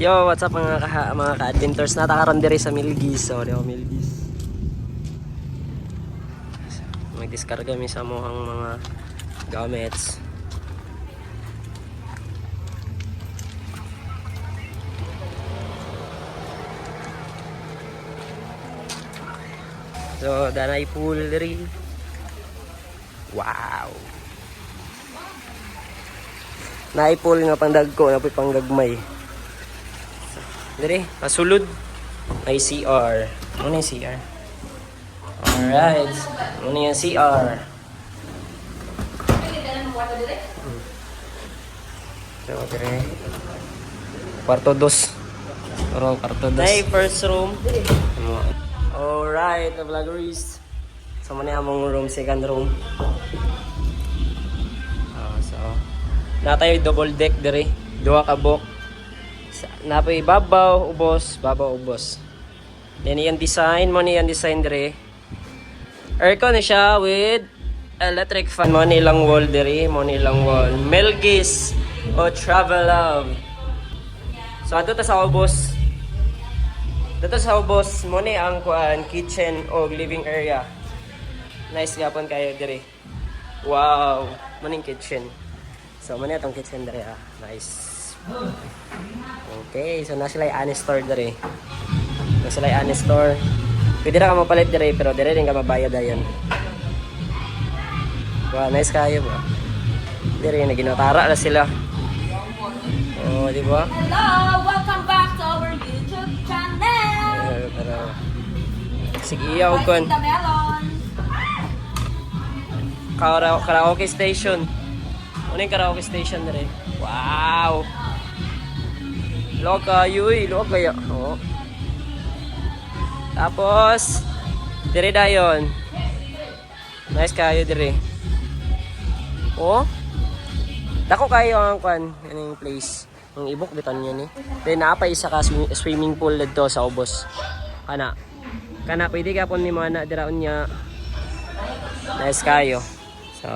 Yo, what's up mga ka-adventures? Natakaroon diri sa Milgis. Sorry ako, Milgis. Mag-discard kami sa muhang mga gamits. So, danay pool diri. Wow! Naipol nga pangdagko, napoy panggagmay. Diri, pasulod. May CR. Ano yung CR? Alright. Ano yung CR? So, diri. Kwarto dos. Pero kwarto dos. Hey, first room. Alright, the vloggeries. So, muna among room, second room. Natay double deck diri, duha ka bok. Napay babaw ubos. Then yung design mo ni yung design diri. Aircon na siya with electric fan mo nilang wall diri, mo nilang wall. Milgis o Travel Love. So ato ta sa ubos. Dito sa ubos mo ni ang kuan kitchen o living area. Nice gapon kayo diri. Wow, maning kitchen. So, muna itong kitchen dere ah. Nice. Okay, so nasa sila yung store dere. Nasa sila yung store. Pwede na ka mapalit dere, pero dere rin ka mabayad ayan. Wow, nice kayo ba? Dere, naginatara na sila. Oh, di ba? Hello! Welcome back to our YouTube channel! Pero, sige, iyaw kon. Karaoke station. Ano yung karaoke station na rin? Wow! Loka, yuy. Loka ya. Oh. Tapos, dire dayon. Nice kayo dire. Oh. Dako kayo ang kwan. Ano yung place? Ang ibok bitan yun eh. Then, napay isa ka swimming pool dito sa ubos. Kana. Pwede ka po ni mga diraon niya. Nice kayo. So,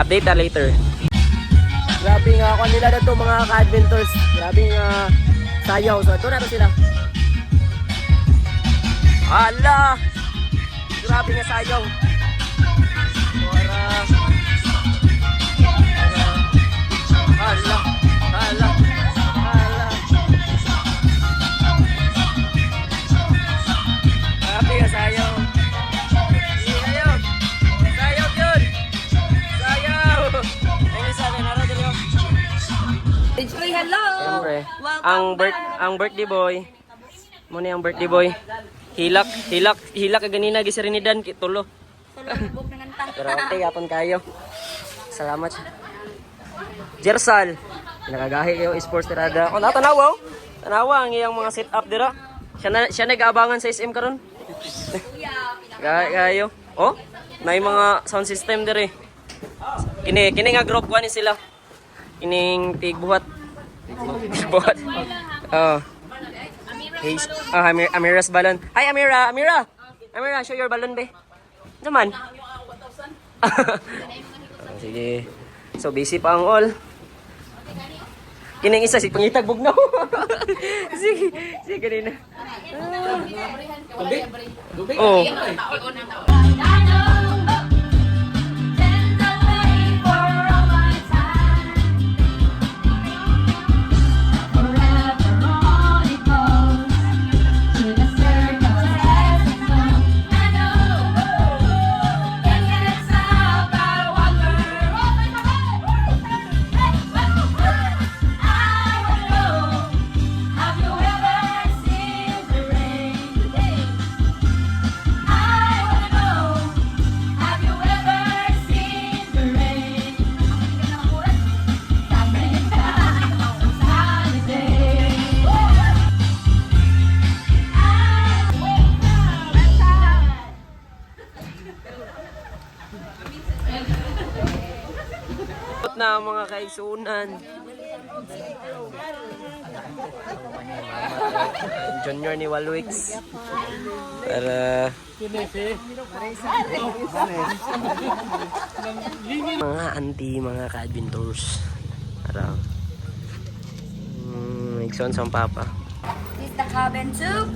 update na later. Grabe nga ako nila na to mga ka-adventures. Grabe nga sayaw. So ito na to sila. Hala! Grabe nga sayaw. Hala! Grabe nga sayaw. Hello! Siyempre, ang birthday boy. Muna yung birthday boy. Hilak ganina gisirinidan tulo. Pero okay, yapon kayo. Salamat siya. Jersal. Nakagahi kayo sports tirada. Oh, natanawa. Tanawa ang iyang mga setup dira. Siya nag-aabangan sa SM karon. Kayo. Oh, may mga sound system diri. Kini nga group 1 ni sila. Ining tigbuhat. Tigbuhat. Oh. Hey, Amira's balon. Hi Amira. Amira, show your balon be. Naman. Sige. So busy pa ang all. Kining isa si pangitagbog na. Sige kanina. Oh. Na mga kaisunan. Junior ni Walwix. Para mga auntie, mga ka-adventures. Para Igsoon sa papa. This is the cabin too.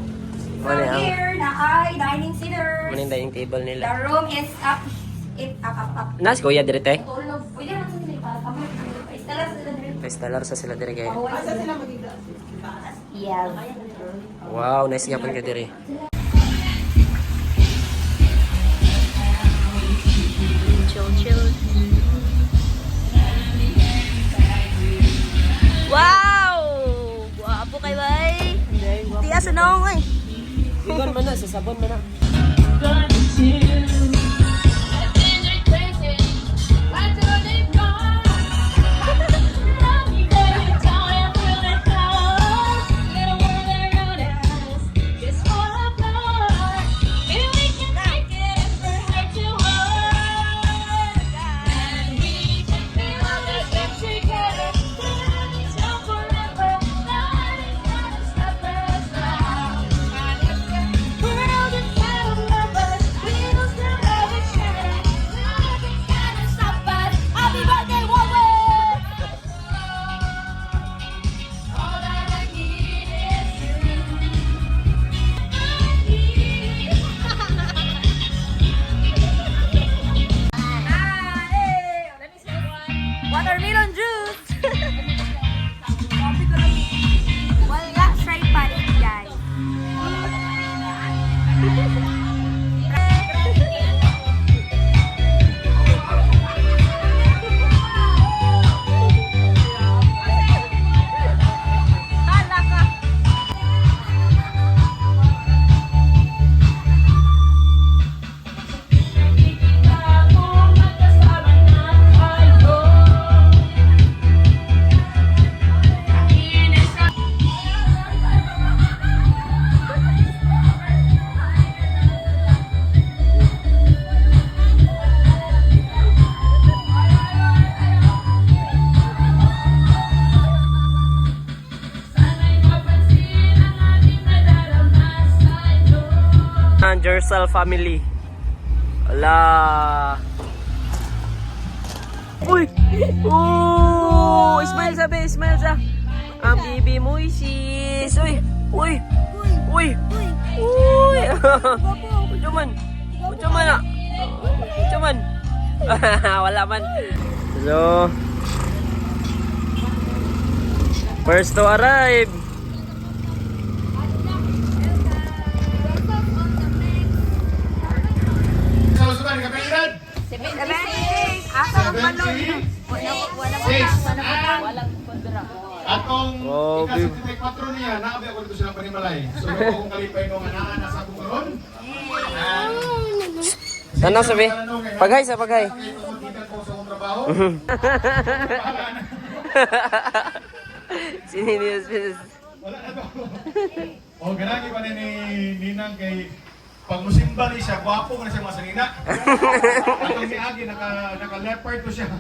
Mali From ang here, na ay dining center. maninda yung table The nila. room is up. Up. Nas kuya direte. Tulog. Pwede naman sa nila. Installer sa nila. Stellar sa sila dire kay. Yes. Wow, nice gyapon ka dire. Chill. Wow! Guwapo kay bay. Tigas na ako eh. Sigon man na sa sabon man na. Watermelon juice! Wala try pa rin, guys. Hala ka! And yourself family. Ala. Uy! Oh! Smile sa. Ang bibi mo sis. Uy! Uy! Unsa man ah. Unsa man. Wala man. So, first to arrive. Atong Oh, ika-74 niya, naabi ako dito silang panimalay. So, kung kalipay nung anaan na sa akong karon. Tanaw sabi. Paghay sa paghay. Tumagkitan ko sa akong trabaho. Sininius. Wala na to. O, ganagi pa ni Ninang kay pag musimba ni siya, gwapo na siya masanina. Atong si Agi, naka-leopard to siya.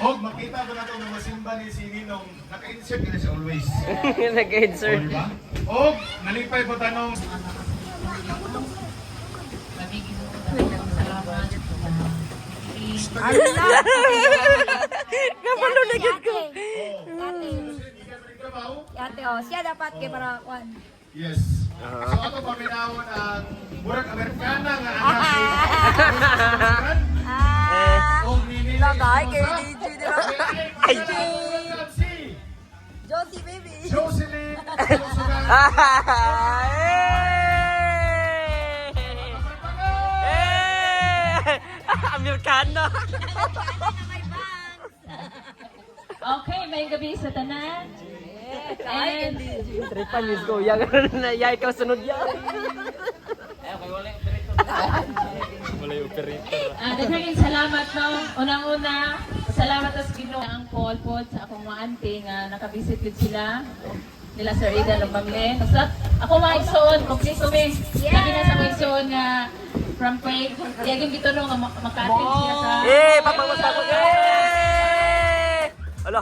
Og, makita ko na ito na masimba ni si Ninong, naka-insert na siya always. Nag-insert. O, diba? Og, nalipay ko tanong. Kapalo na gid ko. Trabaho? Ate, oh, siya dapat kay para kwan. Yes. So ato paminawon ang murag Amerikana nga anak ni og nini Lagay kay DJ di ba? Ay, Josie baby. Jocelyn. Amerikano. Okay, may gabi sa tanan. And Tripan is go. Yang na yay ka sunod ya. Wala yung operator. daghang salamat no. Unang-una, salamat sa Ginoo ang Paul pod sa akong mga auntie nga nakabisit gid sila. Nila Sir Ida Lumangle. Basta ako maigsoon, complete ko mi. Lagi na sa maigsoon nga from Quake. Yaging gituno nga makating siya sa Papagod. Ala.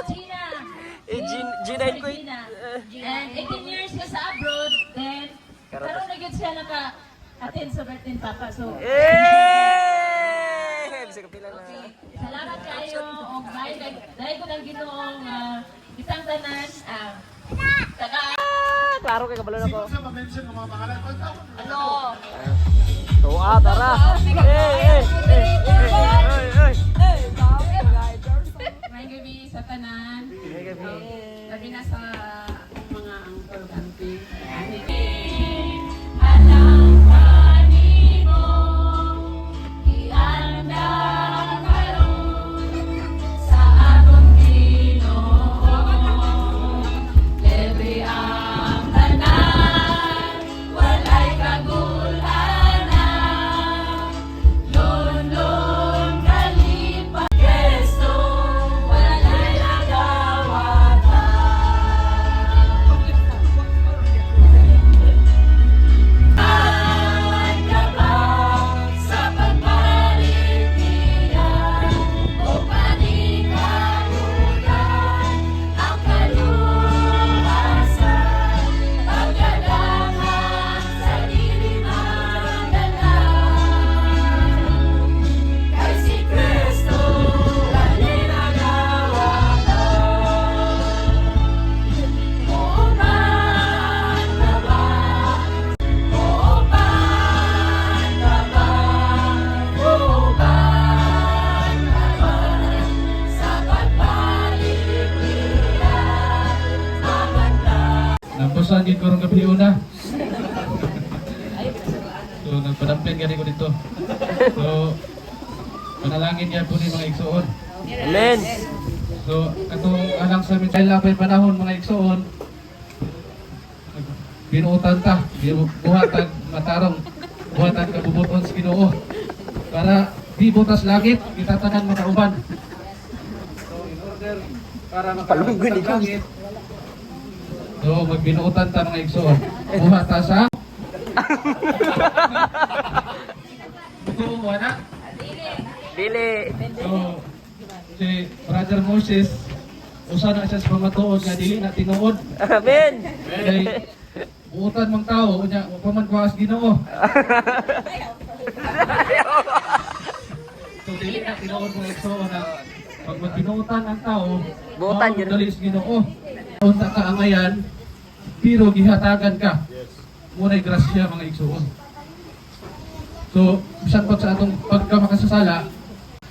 Gina. Gina ko. Gina. And 18 years ka sa abroad, then karon na gyud siya naka-attend sa birthday ni Papa. So, Bisa kapila na. salamat kayo og bye dahil ko ng ginoong isang tanan, taga Klaro kay kabalo na ko. Sino sa ma-mention ng mga pangalan? Ano? Tuwa, tara. Eh. may gabi sa tanan. May gabi. Sabi na sa mga angkol kanti. Alam ka ni mo, ianda karon sa atong Ginoo. Libre ang tanan, walay kagulanan. Lon kalipa, Kristo, walay nagawatan. Ay kapag sa pagbalik niya, o panikalutan ang kaluwasan, pagkadangan sa diliman kay si Kristo walay nagawatan. Upan ka ba? Upan ka ba? Upan ka ba? Sa pagbalik niya, maganda. Napusan gid ko ron gabi una. So nagpadamping gani ko dito. So panalangin niya po ni mga igsoon. Amen. So katong alang sa amin sa lapay panahon mga igsoon. Binuutan ta, buhatan matarong, buhatan kabubuton sa Ginoo. Para di butas langit, kita tanan makauban. So in order para Palunggun makabutas ikaw. langit. So magbinuutan ta mga igsoon. Buhat ta sa buko na. Dili. So, si Brother Moses, usa na siya sa pamatuod nga dili na tinuod. Amen. Kay buutan mang tao, unya pa man kuwas Ginoo. So dili na tinuod mo ekso na pag magbinuutan ang tao, Buutan yun. dali sa Ginoo. Unta ka angayan, pero gihatagan ka. Muna'y grasya mga igsoon. So, bisan pag sa atong pagkamakasasala,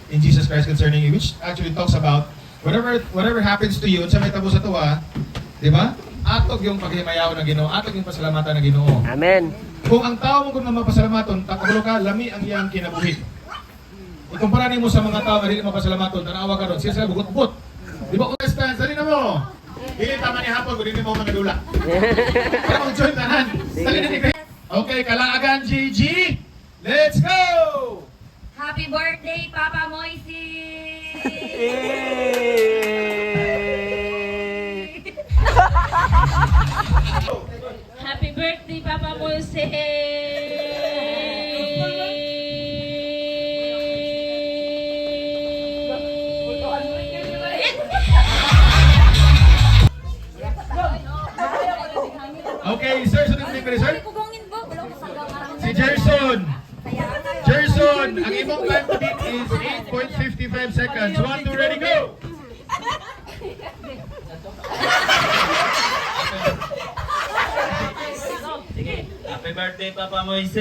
In Jesus Christ concerning you, which actually talks about whatever happens to you, sa may tabo sa tuwa, di ba? Atog yung paghimayaw ng Ginoo, atog yung pasalamatan ng Ginoo. Amen. Kung ang tao mo kung mapasalamaton, takabalo ka, lami ang iyang kinabuhi. Ikumpara mo sa mga tao na hindi mapasalamaton, tanawa ka ron, siya sila bugot-but. Di ba, understand? Salina mo! Hindi tama ni hapon kung hindi mo mga dula. Para mag-join tanan. Salina ni Chris. Okay, kalaagan, Gigi! Let's go! Happy birthday, Papa Moises! Happy birthday, Papa Okay, sir, sunod na sir. Pugongin po, wala ko sa gamarang. Si Gerson. Gerson, ang imong time to beat is 8.55 seconds. 1, 2, ready, go! Happy birthday, Papa Moises!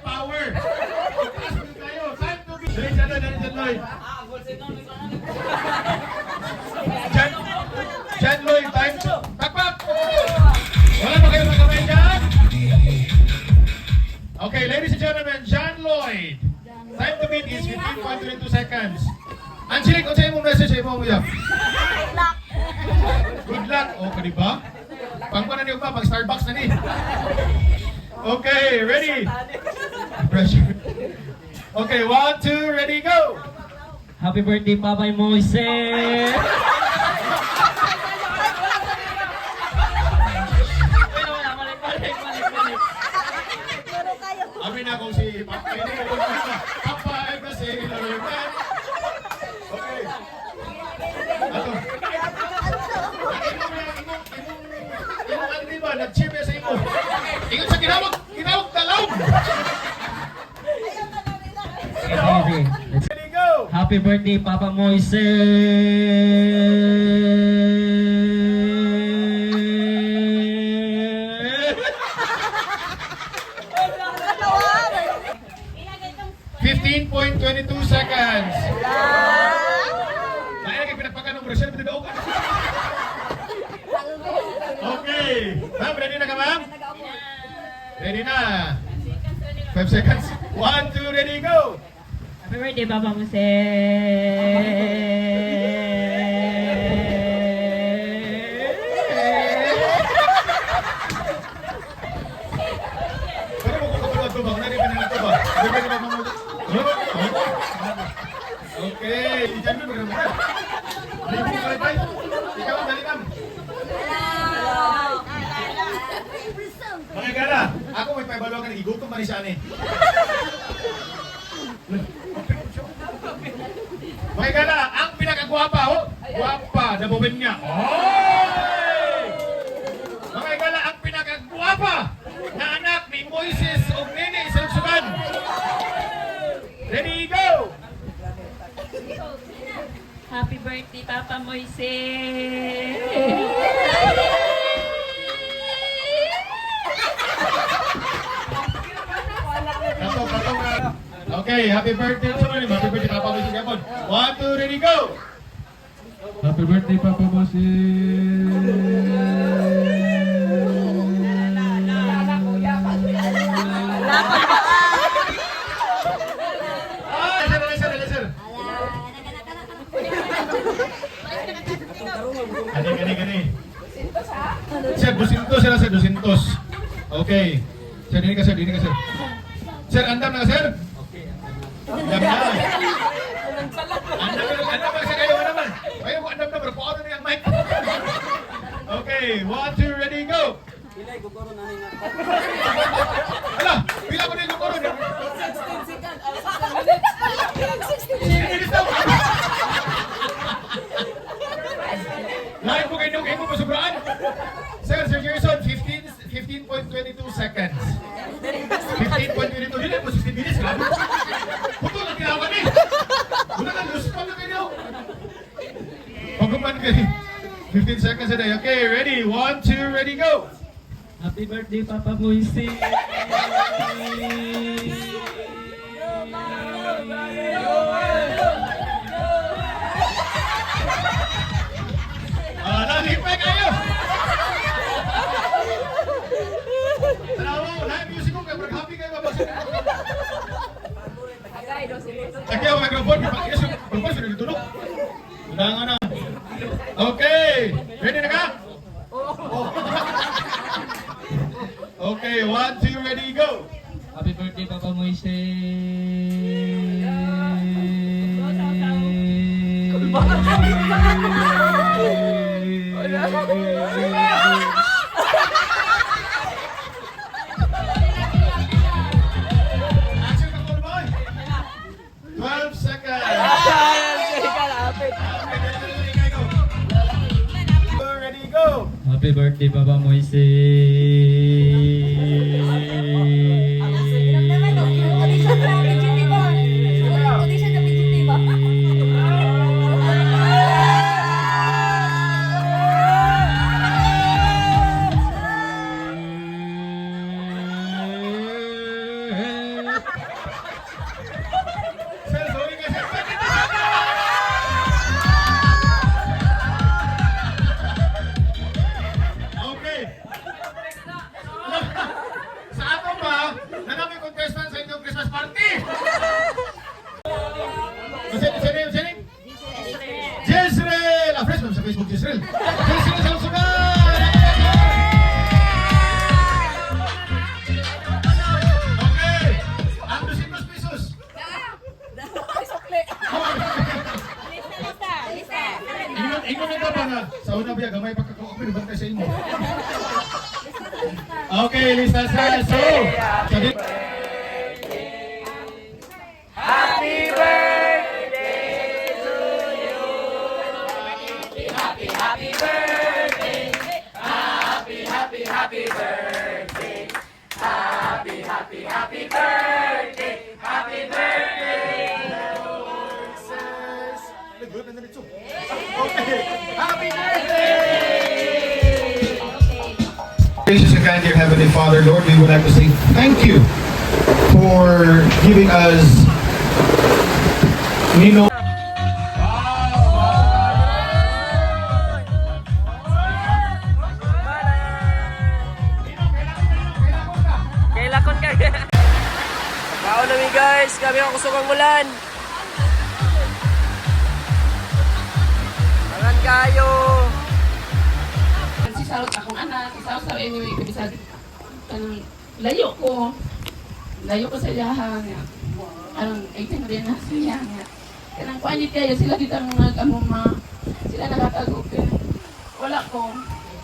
Power! Tayo, time to beat. Dali, dyan, Lloyd. Jan Lloyd, time to... Takpak! Wala ba kayo magkamay dyan? Okay, ladies and gentlemen, John Lloyd. Time to beat is 15.22 seconds. Angelique, kung sa'yo mong message sa'yo mo yan? Good luck. O, ka diba? Pangpanan niyo pa, pag Starbucks na ni. Okay, ready? Pressure. Okay, 1, 2, ready, go! Happy birthday, Papa Moises! Amin na kung si Papa. Papa ay kasi. Okay. Happy birthday, Papa Moises! 15.22 seconds. Kaya kayo pinagpakan ng Brazil, pinag ka. Okay. Ma'am, ready na ka, ma'am? Ready na. 5 seconds. 1, 2, ready, go! Happy birthday, Papa Pero mo kung kapag tubang, nari pa nila tubang. Okay. Diyan mo, maganda. Lipo ka rin, tay. Ikaw, dali, ma'am. Mga gala, ako may paibalogan, igutom pa ni siya, ani. Mga gala, ang pinakagwapa, oh. Gwapa, nabubin niya. Oy! Mga gala, ang pinakagwapa na anak ni Moises o Nene Salsugan. Ready, go! Happy birthday, Papa Moises! Katong na. Okay, happy birthday to mo. Happy birthday, Papa Moises Gabon. 1, 2, ready, go! Happy birthday, Papa Ah, laser. Gani. Sir, 200 sila, sir, 200. Okay. Sir, dini ka, sir. Sir, andam na, sir? Andam na. Andam na, sir. Ayaw naman. Ayaw ko, andam na, pero paano na yung mic? Okay, 1, 2, ready, go! Ala, pila ko na yung kukuro. 16 seconds. 16 minutes daw. Lahat po kayo mo pasobraan. Sir Jason, 15.22 seconds. 15.22. Hindi po 16 minutes. Grabe. Puto na tinawan eh. Wala na, luspan na kayo. Pagkuman kayo. 15 seconds a day. Okay, ready? 1, 2, ready, go! Happy birthday, Papa Moises! Nalipay kayo! Tanawa mo, live music ko, kaya happy kayo mabasa. Lagi ako microphone, yes, yung sudah ditulog. Udangan na. Okay, ready na ka? Okay, 1, 2, ready, go! Happy birthday, Papa Moises! Action ka, Paul Boy! 12 seconds! Ready, go! Happy birthday, Papa Moises! Sir, sorry ka, sir. Okay. Sa ato ba, nanami contestant sa inyong Christmas party? Sino? Jezreel! Ah, fresh ma'am sa Facebook, Jezreel. Jezreel Salsugan! Okay. Ang 200 pesos. Ingon na ba nga? Sa una biya, gamay pagkakaupin, bantay sa inyo. Okay, lista sa. So, sabi... diretso. Okay. Happy birthday! Gracious and kind dear Heavenly Father, Lord, we would like to say thank you for giving us Nino. Kailakon ka. Baon namin guys, kami ang kusukang ulan. Angan kayo. Si Saot akong anak, si Saot anyway, kabisag kanang layo ko sa iyahan nga. Anong 18 rin na siya nga. Kanang kuanit kayo sila dito ang nag-amuma. Sila nakatago ka. Wala ko.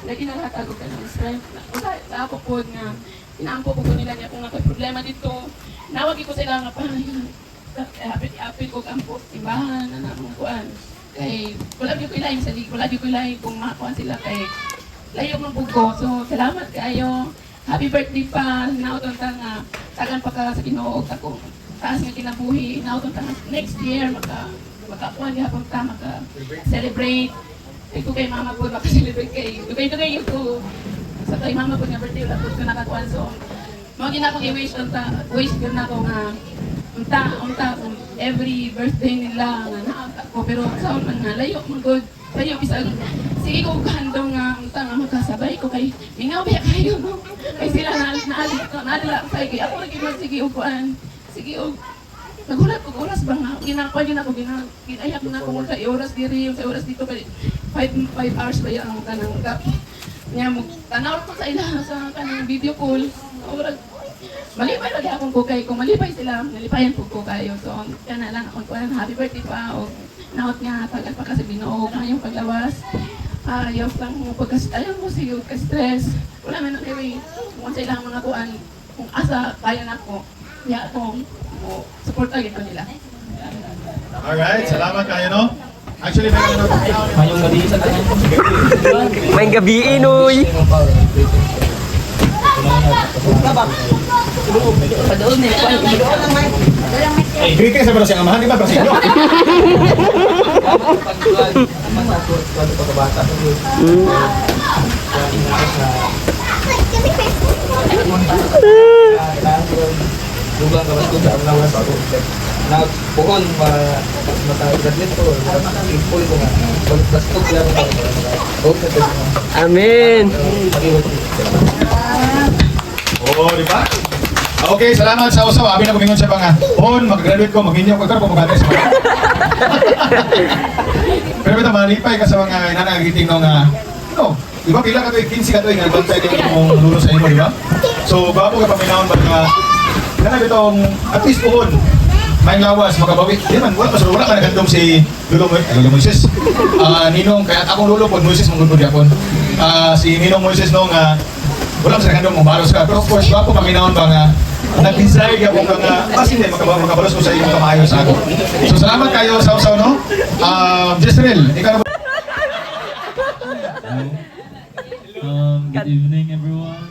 Lagi nakatago ka ng strength. Wala sa ako po nga. Inaampo ko nila niya kung problema dito. Nawagi ko sila nga pahayin. Apit ko ang post timbahan na namang kuan. Kay wala gyud ko ilay sa wala gyud ko ilay kung makuan sila kay layo ng bugo. So salamat kayo. Happy birthday pa. Nauton ta nga tagan pa ka sa Ginoo ako. Taas nga kinabuhi. Nauton ta nga next year makakuan gyapon ta maka celebrate. Ito kay mama po maka-celebrate kay. Dugay ko sa kay mama po nga birthday wala ko nakakuan so mga ginakong i-wish yun na ako nga unta every birthday nila nga naaka ko pero sa man nga layo man good layo bisag sige ko handong nga unta nga magkasabay ko kay mingaw ba kayo no kay sila naalala kay ako lagi man sige upuan sige og nagulat ko oras ba nga ginakuan yun ako ginayak na ko sa oras diri sa oras dito kay 5 hours ba yung kanang gap niya mo tanaw ko sa ila sa kanang video call oras malipay lagi akong kukay. Kung malipay sila, nalipayan po ko kayo. So, yan na lang akong kuwan. Happy birthday pa. O, naot nga, tagal pa kasi binuo ngayong paglawas. Ayaw lang mo ayaw mo siyo ka-stress. Wala man anyway. Kung sa ilang mga kuwan, kung asa, kaya na ako. Kaya akong support agad ko nila. Alright, salamat kayo, no? Actually, May gabiin, uy. greeting sa Brasing Amahan, di ba Brasing? Lugang kawas ko sa amnawas ako. Nagpuhon mata-graduate ko. Impul ko nga. Bastog lang ako. Amen. Oo, di ba? Okay, salamat sa usaw. Abi na kumingon siya pa nga. On, mag-graduate ko, mag-inyo ko. Ikaw, pumagalis mo. Pero ito, malipay ka sa mga nanagagiting nung no, di ba pila ka ito, 15 ka ito, nga bantay din mong lulo sa imo, di ba? So, bago ka paminahon ba nga, kanag itong, at least puhon, may lawas, makabawi. Di man, wala ka nagandong si Lolo Moises. Ninong, kaya akong Lolo po, Moises, mong gundo di akon. Si Ninong Moises nung, wala sa nagandong mong baros ka. Pero of course, bago paminahon ba nga, nag-desire ka kung kasi hindi, makabalos mo sa iyong kamayo sa ako. So, salamat kayo sa usaw, no? Jezreel, ikaw na ba? Good evening everyone.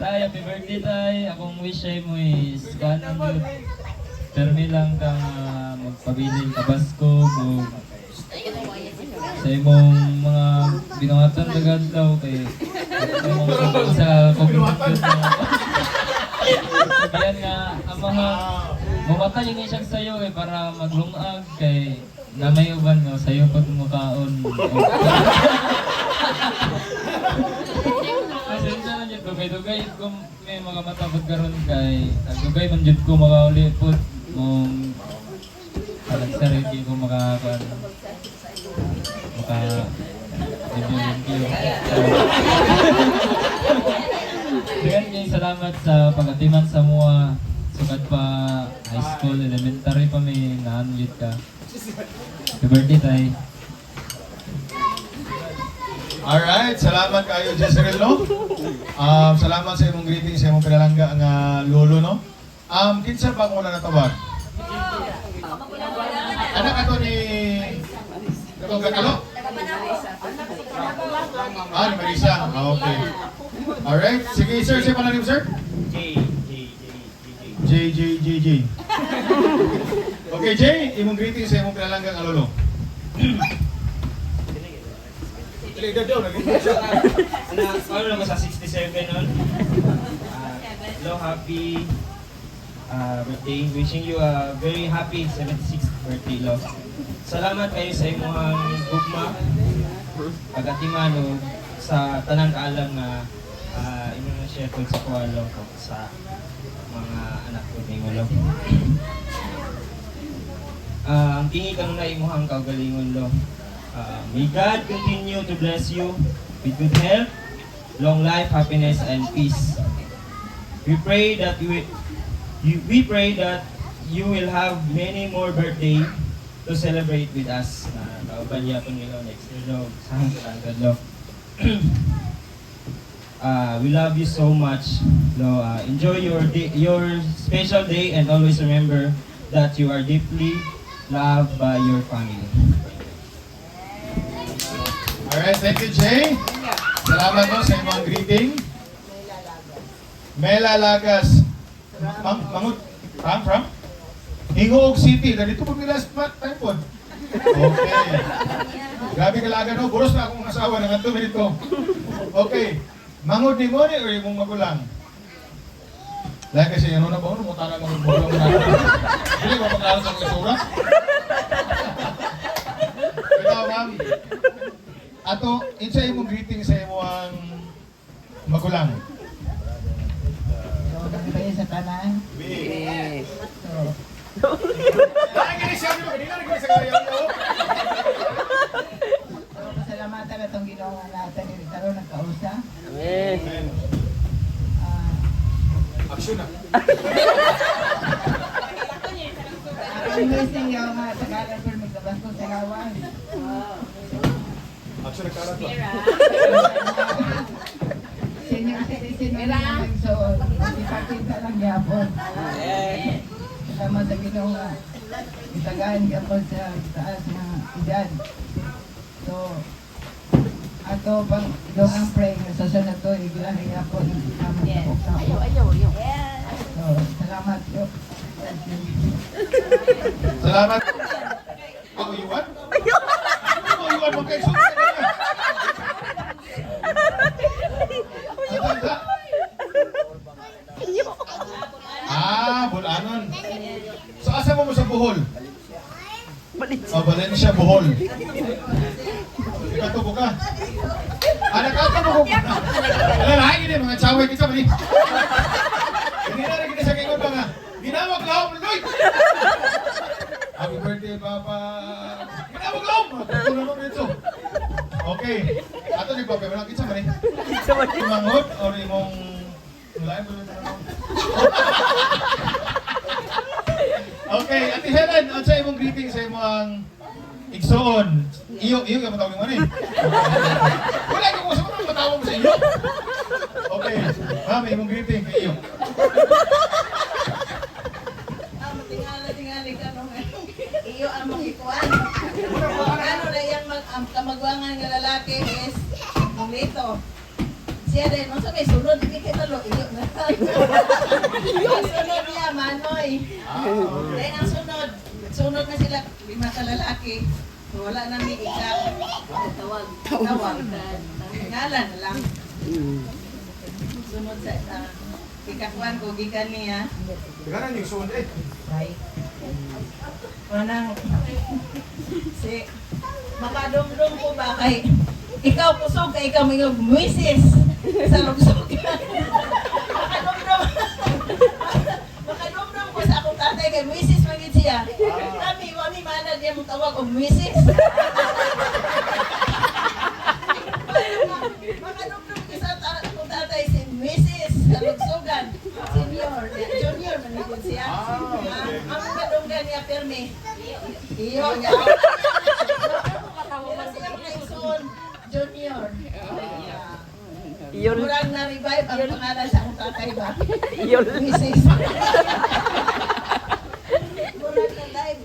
Tay, happy birthday tay. Akong wish ay mo is kanan yun. Permi lang kang magpabiling kabasko o sa imong mga binawatan na gadlaw kay sa community. Sabihan nga ang mga mamatay yung isang sayo para maglungag kay na may uban nga sayo pag mukaon. Pasensya na dyan ko kay dugay kung may mga matapod karon kay dugay man dyan ko makauli po mong sarili ko maka thank you. Dengan kay salamat sa pagatiman sa mga sukat pa high school, elementary pa may naanjit ka. Happy birthday tay. Alright, salamat kayo Jezreel, no? Salamat sa imong greeting, sa imong pinalangga ang lolo, no? Kinsa pa ko na natawag? Anak ato ni Gatalo? Ni Marisa. Okay. Alright, sige sir, siya pala rin sir? J. Okay, Okay, Jay, imong greeting sa imong pinalanggang alolo. Edad daw, naging Ano na ko sa 67 nun? Hello, happy birthday. Wishing you a very happy 76th birthday, Lo. Salamat kayo sa imong gugma, pag-atiman o sa tanang kaalam nga imong na-share ko sa kuwalo sa mga anak ko ni Lo. Ang tingi kang na imuhang kaugalingon, Lo. May God continue to bless you with good health, long life, happiness, and peace. We pray that you will have many more birthday to celebrate with us. Kauban yapon nila next year, Lo. Saan ka, Lo? We love you so much, Lo. Enjoy your special day, and always remember that you are deeply loved by your family. Alright, thank you, Jay. Salamat po sa imong greeting. Mela Lagas. Mangut. From? Hingog City. Ganito po nila spot time po. Okay. Grabe kalaga, no? Buros na akong asawa ng 2 minutes. Okay. Mangod ni mo ni o imong magulang? Dahil kasi ano na ba? Ano mo tara mga magulang mo natin? Hindi ko pag-aral sa kasura? Ikaw, ma'am. Ato, isa imong greeting sa imong magulang. So, kayo sa tanan. Yes. So, Ay, ginisyan nyo! Kanina rin sa kayaw-yaw! pasalamatan na itong ginawa natin. Karoon ng kausa. Amen. Action na! Ang blessing yung mga tagalan ko magkabas ko sa gawan. Action na karat ba? Senior citizen mo lang. So, ipakita lang yapon. Kasama sa ginawa. Itagaan yapon sa taas na edad. So, ato pang ilong ang pray na sa sunod to, iglahin yapon. Ayaw. So, salamat po. Salamat! Ako iwan? Ako iwan mo kayo sulit na niya! Bulanon. So, asa mo sa Bohol? Valencia, Bohol. Ikatubo ka. Nakatubo ko. Lahat ini mga tsaway kita ba ni? Hindi na rin kita sa kingon ba nga. Ginawag lahom, Lloyd! Happy birthday, Papa! Ginawag lahom! Tulong mo dito. Okay. Ato ni Papa, walang kitsa ba ni? Manghod o imong... Wala yung Okay, Ate Helen, ano sa imong greeting sa imong igsoon? Iyo ka matawag mo ni. Wala ka kung saan matawag mo sa iyo. Okay, ma'am, imong greeting kay iyo. Tingali ka nung iyo ang makikuan. Ano na yung kamagwangan ng lalaki is lito. Siya din, nung sabi, sunod, hindi kita lo, iyo na. Ang sunod niya, Manoy. Then ang sunod na sila, 5 ka lalaki. Wala na may exact. Tawag. Ngalan na lang. Sunod sa ikakuan ko, gikan niya. Garan yung suon eh. Manang, si makadumdum ko ba kay ikaw kusog kay ikaw may muisis sa lugsog. Makadumdum ko sa akong tatay kay muisis magid siya. Kami wami manad niya mong tawag og muisis. Makadumdum ko sa akong tatay si muisis sa lugsogan. Senior, junior manigod siya. Ang kadunggan niya permi. Iyo niya. Pero siya mga isuon, junior. Iyon. Murang na-revive ang pangalan sa akong tatay ba? Iyon. Mrs. Murang na-live.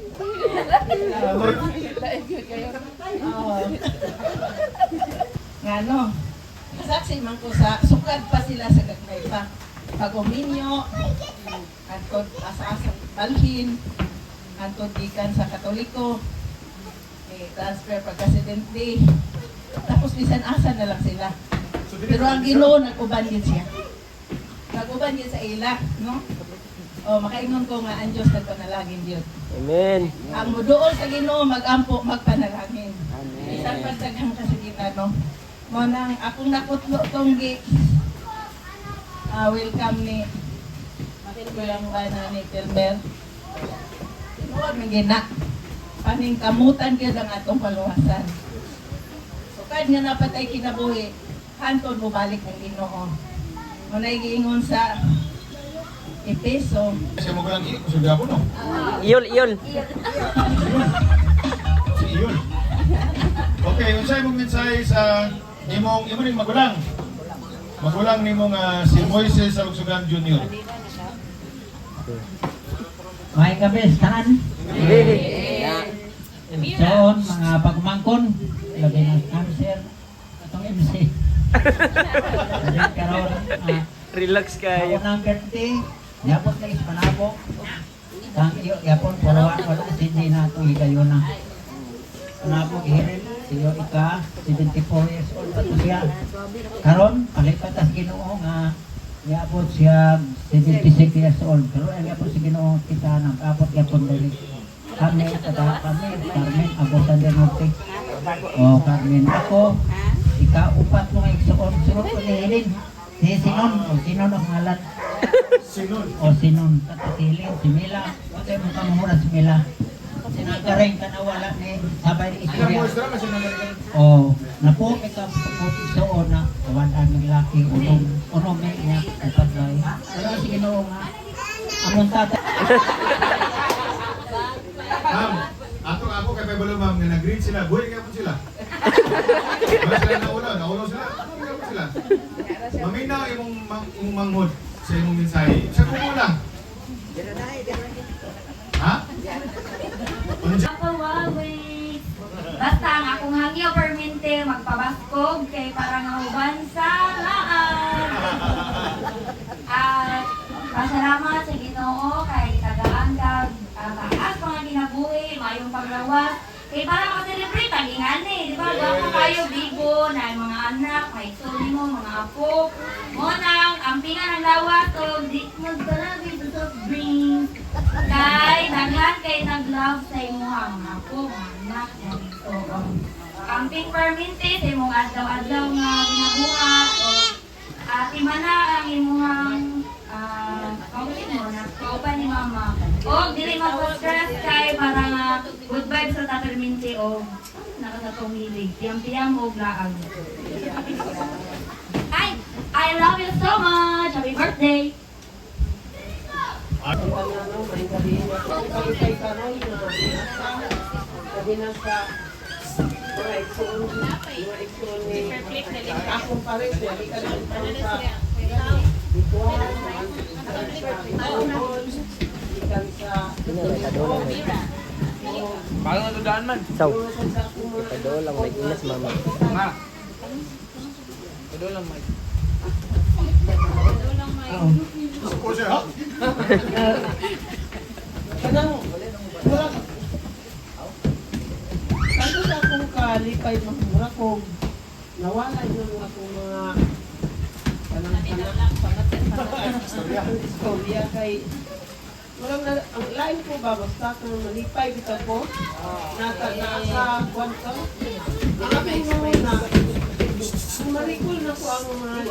Ngano? Saksi man ko sa sukad pa sila sa gagmay pa. Pag uminyo, at kung asa-asang balhin, antod gikan sa Katoliko. Transfer pagka-70. Tapos bisan asa na lang sila. Pero ang Ginoo nag-uban din siya. Nag-uban din sa ila, no? O, makaingon ko nga ang Diyos nagpanalangin yun. Amen. Ang muduol sa Ginoo magampo magpanalangin. Isang pagdaghang kasagitan, no? Mo nang akong nakutlo tong welcome ni Kuya ni Telmer. Tinuod ng gina. Paning kamutan gyud ang atong paluwasan. So kad nga napatay kinabuhi, hanton mo balik ang Ginoo. Munay giingon sa Epeso. Kasi mo lang iyo, kusog po no? Iyol, iyol. Si Iyon. Okay, unsay mong mensahe sa imong ning magulang? Magulang nimong si Moises Salugsugan Jr. May gabi, saan? Doon, mga pagmangkon, labi ng cancer, atong MC. Karoon, Relax kayo. ako ng birthday, yapon na ispanabok. Yapon, pulawan, wala hindi na itong higayon na. Panabok, hirin, siyo ika, 74 years old pa ito siya. Karoon, palipat as Ginoo nga, yapon siya 76 years old. Pero ang yapon si Ginoo, kita nang kapot yapon dali. Kami, Carmen, Agosan de Norte. O, Carmen, ako, ika-upat mo nga iksoon. Surot ko ni Helen. Si Sinon, o Sinon ang ngalan. Sinon. O Sinon, katasilin, si Mila. Pati mo kamura si Mila. Sinagaring ka na wala ni sabay ni istorya. O, napo, ika-iksoon na, kawan ang laki, unom may niya, upat bay. Pero si Ginoo nga, amon tata. Ma'am, ako kay Pebalo ma'am, nga nag-green sila, buhay kaya po sila. Wala sila naulo sila, buhay kaya po sila. Maminaw imong manghod sa imong mensahe. Sa kumo lang. Ha? Basta ang akong hangyo permente magpabaskog kay para nga uban sa laan. At pasalamat sa Ginoo kay tagaan kag taas mga ginabuhi, mayong paglawas. Kay para makaselebrate ang ingani, di ba? Gwapo kayo, bigo, na mga anak, may suli mo, mga apo. Munang, ampingan ang lawas, o di magdalagi sa soft drinks. Kay, daghan kay nag-love sa imuhang mga apo, mga anak, na dito. Camping perminte sa imong adlaw-adlaw nga ginabuhat, o timana ang imuhang kausin mo na kauban ni mama. O dili magpa-stress kay para nga good vibes sa taterminti o nakasatong hilig. Tiyam-tiyam o laag. Hi! I love you so much! Happy birthday! Akong pares, hindi ka rin sa Paano natudaan man? Saw. Ito lang, may inas mama. Ma. Ito lang, Mike. Support siya, ha? kanang wala kanto sa akong kalipay mahura kong nawala yung akong mga istorya kay walang ang lain ko ba basta kung malipay bitaw ko nasa kwanto na marikul na ko ang mga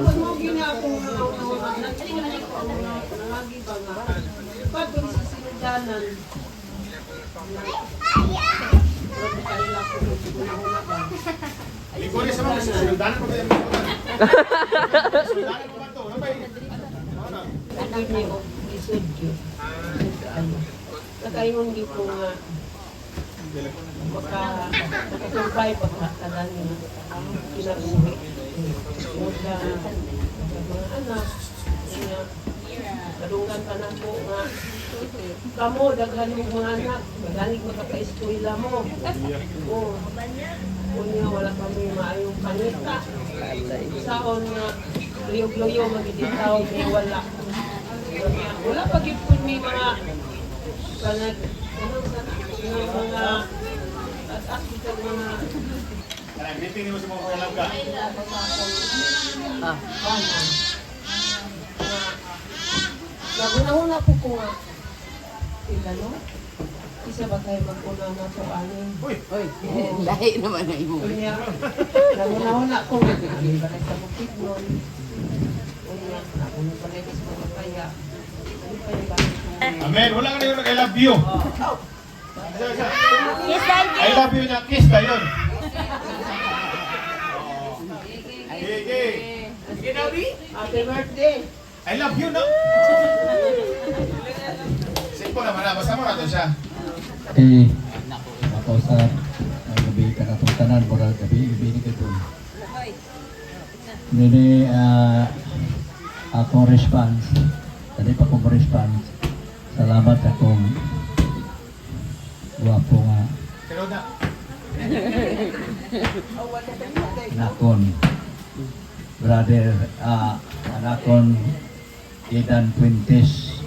pag mo gina akong lagi ba nga pag sa sinudanan Ikaw rin sa mga sinundanan ko kayo. Sinundanan ko ba ito? Ano ba yun? nakaingon di ko nga makasurvive ang kadangin kinabuhi mga anak kadunggan pa na po nga kamo daghan mo mga anak magaling makaka-eskwela mo kunya wala kami maayong panita saon nga luyog-luyo magigitaw may wala pa gipon may mga Greeting mo sa mga kalangga. Naguna-una po ko nga. Sila, no? Isa ba tayo magpuna na ito, aning? Uy! Lahi naman na imo. Naguna-una ko. Ang ba sa bukid nun? Unya, nakunin pa na sa mga kaya. Ano pa yung bakit ko? Amen. Wala ka na yun. I love you. Yes, Daddy. I love you niya. Kiss ka yun. Sige. Happy birthday! I love you, no? Simple naman na. Basta mo na to siya. Ako sa gabi ka na itong tanan, mura gabi ni ka doon. Nini, akong response, tadi pa akong response, salamat akong guwapo nga Pero na. nakon, brother, anakon Idan Quintes,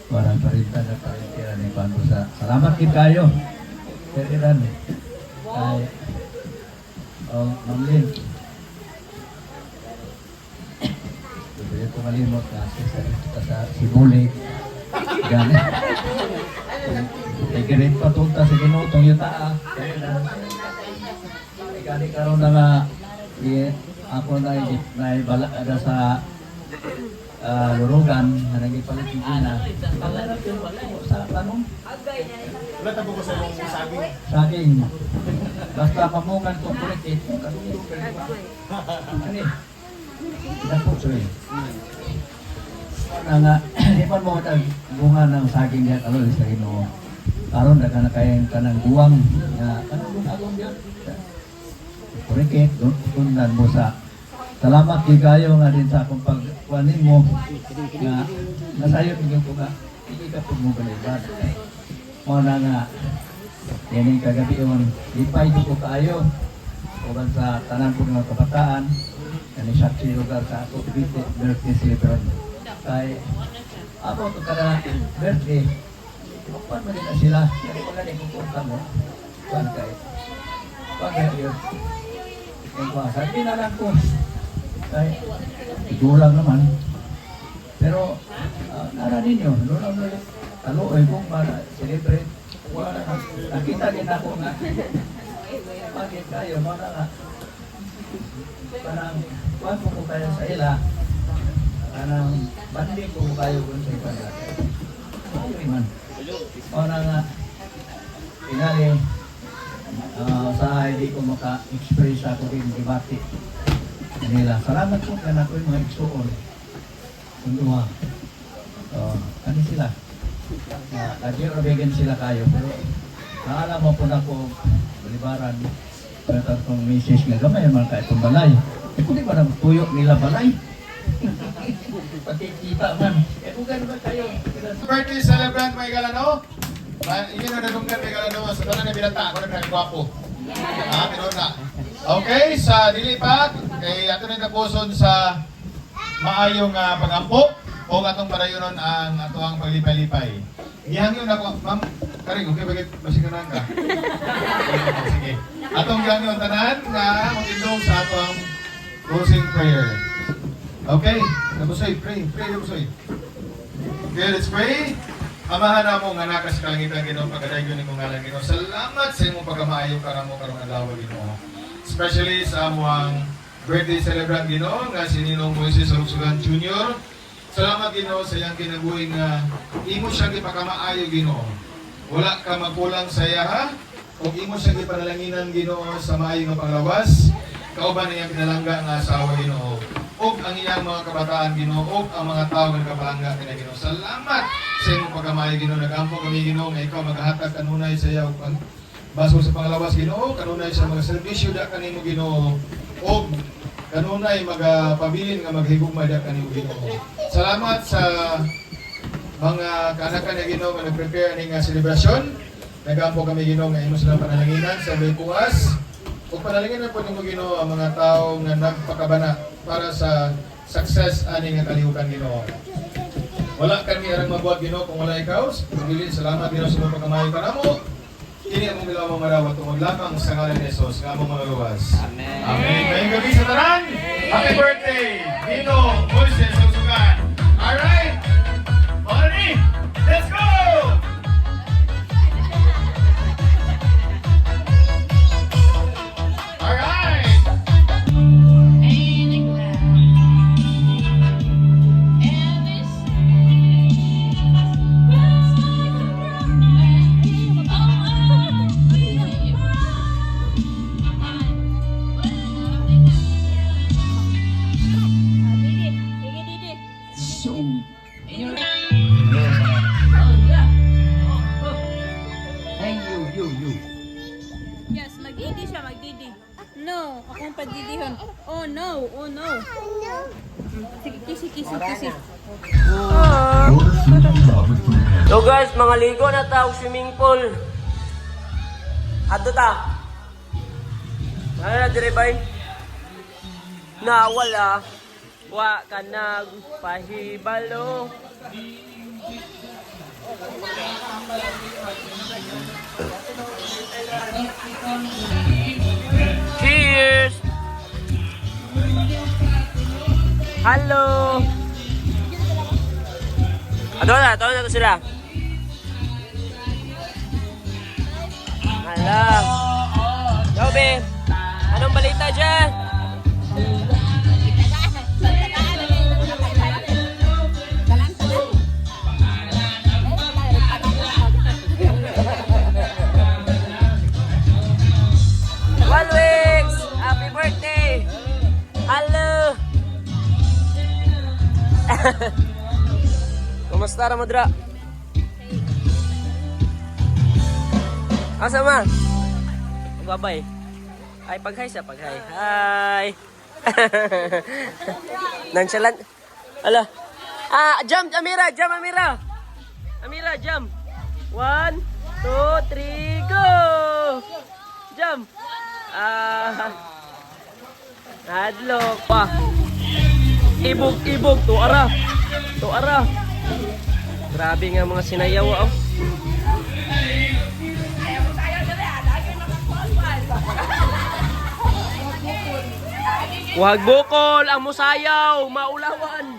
parang parita na parintira ni Pando sa salamat kit kayo. Sir Idan, ay, Ma'am Lynn, hindi ko malimot na sa Sibuli, gani. Ikirit patunta sa ginutong yuta, Sir Idan. Gani karon na nga, ako na ibala ada sa lurugan na nagipalit yung ina. Pangarap yung sa tanong? Wala tabo ko sa mong saging. Saging. Basta pamungan kung kulit kanulog ka rin ba? Ano eh? Dapo soy. Nga, di pa mo bunga ng saging diyan alo sa Ginoo. Karon daga na kayang kanang buwang nga kanang agong diyan. Kurikit, tundan mo sa salamat kay kayo nga din sa akong pagkuhanin mo nga nasayo ninyo ko nga hindi ka po mo balibad. Mo na nga yan yung kagabi yun ipay ko kayo uban sa tanan po ng kabataan kani saksi lugar sa ako birthday celebration kay ako to kada birthday ipakuan mo din na sila kaya ko ganit kukunta mo kuan kay yun yung sabi na lang ko kay gulang naman pero nara ninyo lulang na taloy kung para celebrate wala nakita din ako nga bakit kayo mga nga parang kuhan po kayo sa ila parang banding po kayo kung sa iba natin ayun man mga nga tingali sa hindi ko maka-express ako din debate nila. Salamat po ka na ko yung mga igsuon. Kundua. Ano sila? Nag-i-obegan sila kayo. Pero naalam mo po na ko balibaran. Pero kung misis nga gamay naman kayo itong balay. Kung di ba na tuyo nila balay? Pagkikita man. Kung gano'n ba kayo? Birthday celebrant may galano. Iyon na nadunggan may galano. Sa tanan na binata. Ako na gwapo. Pero na. Okay, sa dilipat, kay ato na tapuson sa maayong pag-ampo o atong parayonon ang atuang paglipay-lipay. Gihangyon ako, ma'am, karing, okay, bakit masikanan ka? Sige. Atong gihangyon tanan na magindong sa atuang closing prayer. Okay, nabusoy, pray, nabusoy. Okay, let's pray. Amahan na mo nga nakas kalangitan Ginoo pagkadaygon ni kong ngalan Ginoo. Salamat sa imong pagkamaayo karamo karong adlaw Ginoo. Especially sa amuang birthday celebrant Ginoo nga si Ninong Moises Rugsugan Jr. Salamat Ginoo sa iyang kinabuhi nga imo siyang gipakamaayo Ginoo. Wala ka magkulang sa iya ha. Ug imo siyang gipanalanginan Ginoo sa maayo nga panglawas. Kauban iyang pinalangga nga asawa Ginoo. Ug ang iyang mga kabataan Ginoo ug ang mga tawo nga kapalangga kina Ginoo. Salamat sa imong pagkamaayo Ginoo. Nagampo kami Ginoo nga ikaw maghatag kanunay sa iya baso sa panglawas Ginoo, kanunay sa mga serbisyo da kanimo Ginoo o kanunay magpabilin nga maghigugma da kanimo Ginoo. Salamat sa mga kanakan ni Ginoo nga nag-prepare ning selebrasyon. Nagampo kami Ginoo nga imo sila panalanginan sa way buwas. Ug panalanginan po nimo Ginoo ang mga tawo nga nagpakabana para sa success ani nga kalihukan Ginoo. Wala kami arang mabuhat Ginoo kung wala ikaw. Pagdili salamat Ginoo sa mga pagkamayo kanamo. Kini among bilawang marawat tungod lamang sa ngalan ni Jesus nga among magaluwas. Amen. Amen. Ngayong gabi sa tanan. Happy birthday, Dino Moises Susugan. Alright. Already. Let's go! Alright. Yes, magdidi siya, magdidi. No, akong padidihon. Oh no, oh no. Sige, kisi. So guys, mga ligo na tao swimming pool. Adto ta. Ano na dire bay? Nawala. Wa ka nagpahibalo. Cheers! Hello! Ato na to sila. Hala. Jobe, anong balita dyan? Walwix! Happy birthday! Hello! Kumusta Ramadra? Asa ma? Magbabay. Ay, pag-hi sa pag-hi. Hi! Nonchalant. Ala. Jump, Amira! Jump, Amira! Amira, jump! 1, 2, 3, go! Jump! Hadlok pa. Ibog, tuara. Grabe nga mga sinayaw, oh. Huwag bukol, ang musayaw, maulawan.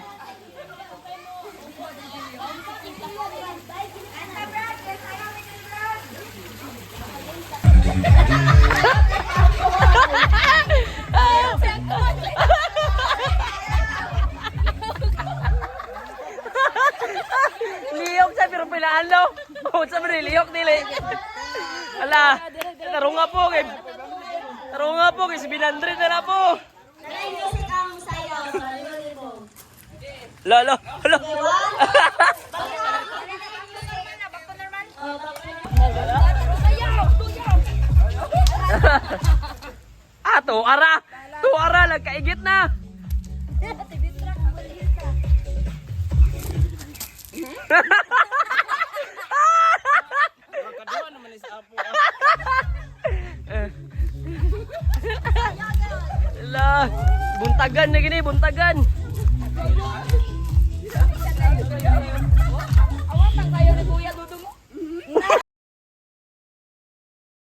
Liyok sa pero pinaalo. O sa mga liyok nila. Ala, tarunga po kay 700 na na po. Lolo. Tuara nagkaigit na. Lah, buntagan na gini, buntagan.